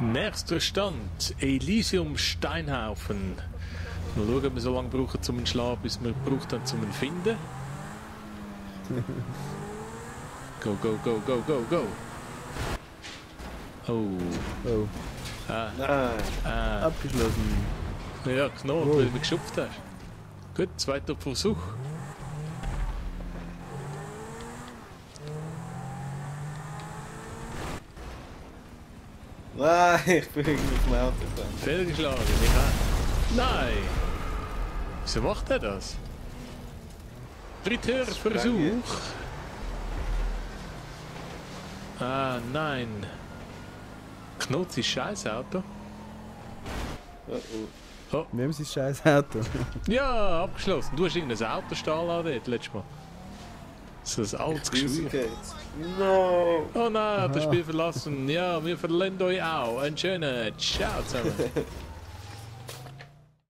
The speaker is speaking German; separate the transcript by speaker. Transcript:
Speaker 1: Nächster Stand, Elysium Steinhaufen. Mal schauen, ob wir so lange brauchen zum Schlafen, bis wir braucht dann zum Finden. Go, go, go, go, go, go. Oh.
Speaker 2: Oh.
Speaker 1: Ah.
Speaker 2: Abgeschlossen.
Speaker 1: Ja, knallt, weil du geschupft hast. Gut, zweiter Versuch.
Speaker 3: Nein, ich bin irgendwie auf dem Auto gefahren.
Speaker 1: Fehlgeschlagen, ich auch. Nein! Wieso macht er das? Dritter Versuch. Ah, nein. Knut ist scheiß Auto.
Speaker 3: Oh.
Speaker 2: Wir haben sein scheiß Auto.
Speaker 1: Ja, abgeschlossen. Du hast irgendein Autostall an dort, letztes Mal. So ein altes Geschwür.
Speaker 3: No!
Speaker 1: Oh nein, hat das Spiel verlassen. Ja, wir verlieren euch auch. Einen schönen Ciao zusammen.